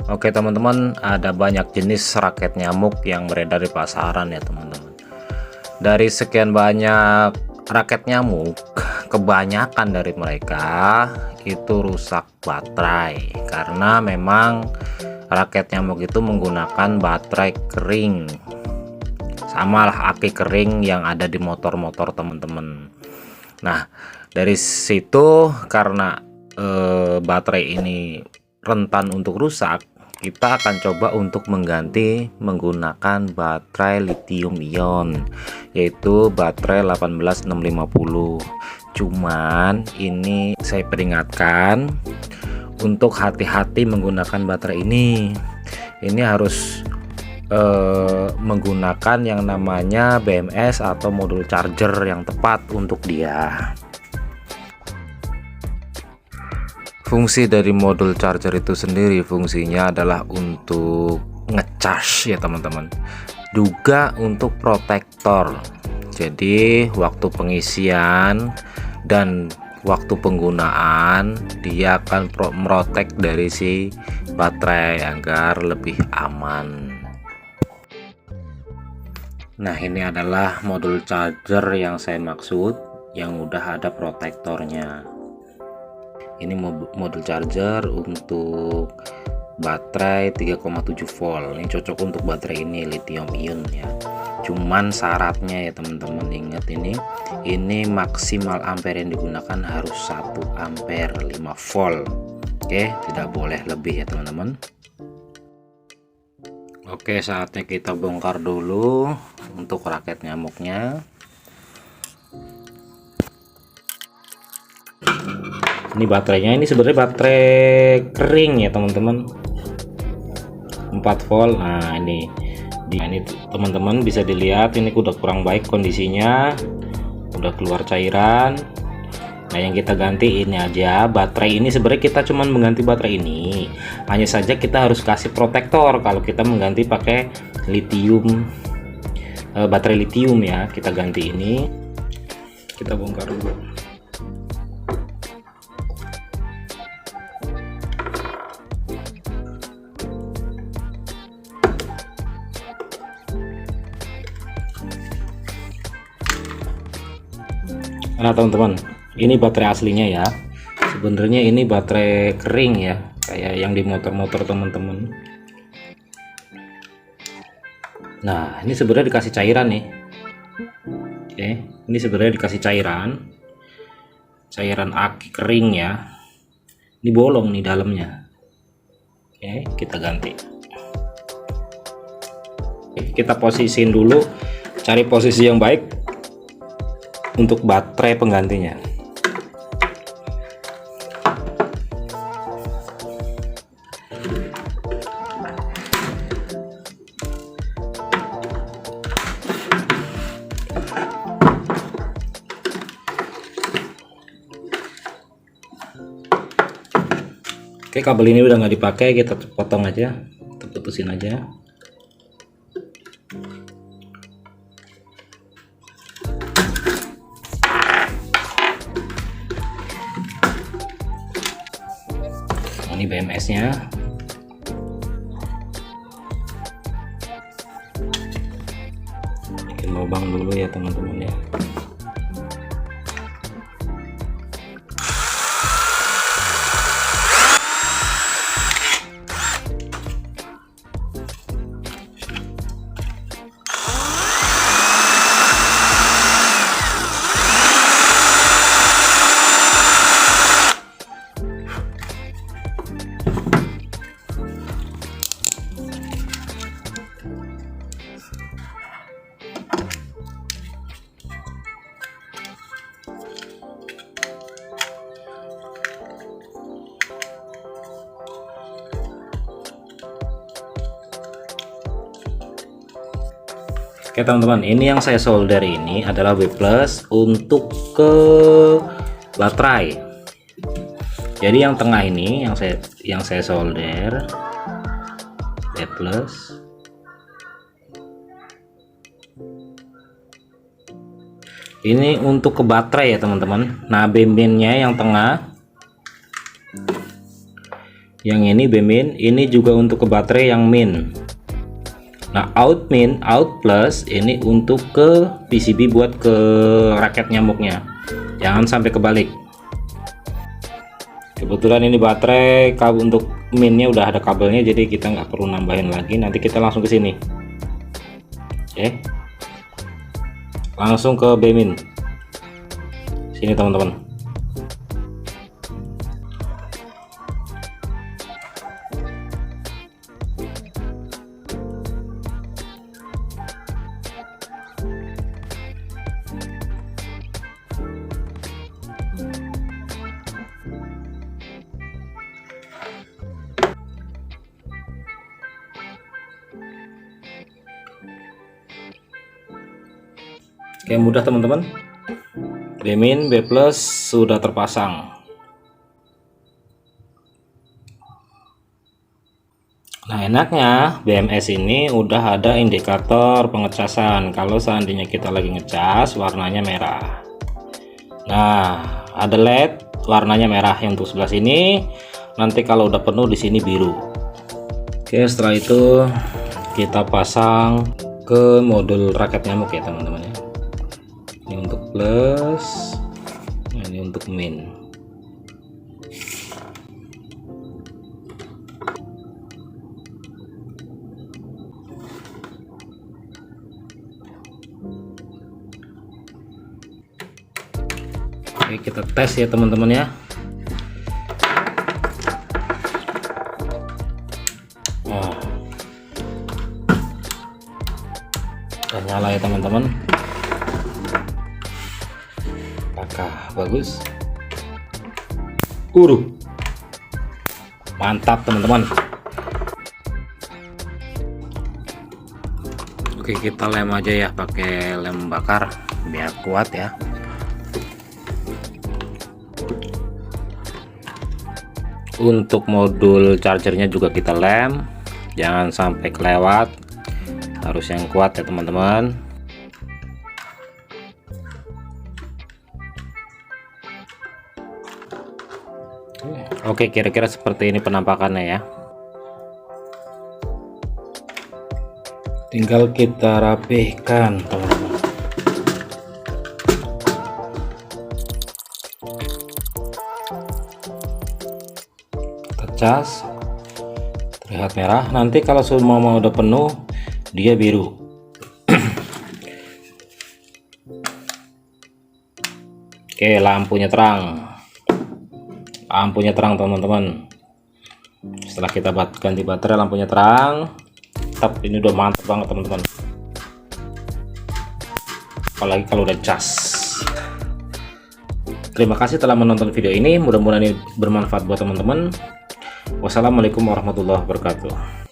Oke teman-teman, ada banyak jenis raket nyamuk yang beredar di pasaran ya teman-teman. Dari sekian banyak raket nyamuk, kebanyakan dari mereka itu rusak baterai karena memang raket nyamuk itu menggunakan baterai kering, sama lah aki kering yang ada di motor-motor teman-teman. Nah, dari situ karena baterai ini rentan untuk rusak, kita akan coba untuk mengganti menggunakan baterai lithium ion, yaitu baterai 18650. Cuman ini saya peringatkan untuk hati-hati menggunakan baterai ini. Ini harus menggunakan yang namanya BMS atau modul charger yang tepat untuk dia. Fungsi dari modul charger itu sendiri, fungsinya adalah untuk ngecas ya teman-teman, juga untuk protektor. Jadi waktu pengisian dan waktu penggunaan dia akan merotek dari si baterai agar lebih aman. Nah, ini adalah modul charger yang saya maksud, yang udah ada protektornya. Ini modul charger untuk baterai 3,7 volt. Ini cocok untuk baterai ini lithium ion ya. Cuman syaratnya ya teman-teman, ingat ini maksimal ampere yang digunakan harus 1 ampere 5 volt. Oke, tidak boleh lebih ya teman-teman. Oke, saatnya kita bongkar dulu untuk raket nyamuknya. Ini baterainya, ini sebenarnya baterai kering ya teman-teman, 4 volt. Nah ini teman-teman bisa dilihat, ini udah kurang baik kondisinya, udah keluar cairan. Nah yang kita ganti ini aja baterai ini. Sebenarnya kita cuman mengganti baterai ini, hanya saja kita harus kasih protektor kalau kita mengganti pakai lithium, baterai lithium ya. Kita ganti ini, kita bongkar dulu. Nah teman-teman, ini baterai aslinya ya. Sebenarnya ini baterai kering ya, kayak yang di motor-motor teman-teman. Nah ini sebenarnya dikasih cairan nih. Oke, ini sebenarnya dikasih cairan aki kering ya. Ini bolong nih dalamnya. Oke, kita ganti. Oke, kita posisiin dulu, cari posisi yang baik untuk baterai penggantinya. Oke, kabel ini udah nggak dipakai, kita potong aja, kita putusin aja. Ini BMS-nya. Bikin lubang dulu ya teman-teman ya. Oke teman-teman, ini yang saya solder ini adalah W+ untuk ke baterai. Jadi yang tengah ini yang saya solder W+. Ini untuk ke baterai ya teman-teman. Nah, bem-bemnya yang tengah Yang ini B min, ini juga untuk ke baterai yang min. Nah out min, out plus ini untuk ke PCB buat ke raket nyamuknya, jangan sampai kebalik. Kebetulan ini baterai, kabel untuk minnya udah ada kabelnya, jadi kita nggak perlu nambahin lagi. Nanti kita langsung ke sini. Oke, langsung ke B min sini teman-teman. Oke, mudah teman-teman. B min, B plus sudah terpasang. Nah enaknya BMS ini udah ada indikator pengecasan. Kalau seandainya kita lagi ngecas warnanya merah. Nah ada LED warnanya merah yang untuk sebelah sini. Nanti kalau udah penuh di sini biru. Oke, setelah itu kita pasang ke modul raket nyamuk ya teman-teman ya. Ini untuk plus, ini untuk min. Oke, kita tes ya teman-teman ya. Nah, udah nyala ya teman-teman. Apakah bagus? Mantap teman-teman. Oke, kita lem aja ya pakai lem bakar biar kuat ya. Untuk modul chargernya juga kita lem, jangan sampai kelewat, harus yang kuat ya teman-teman. Oke, kira-kira seperti ini penampakannya ya. Tinggal kita rapihkan teman-teman. Kita cas, terlihat merah. Nanti kalau semua mau udah penuh dia biru. Oke, lampunya terang. Lampunya terang teman-teman. Setelah kita ganti baterai, lampunya terang. Tapi ini udah mantap banget teman-teman. Apalagi kalau udah cas. Terima kasih telah menonton video ini. Mudah-mudahan ini bermanfaat buat teman-teman. Wassalamualaikum warahmatullahi wabarakatuh.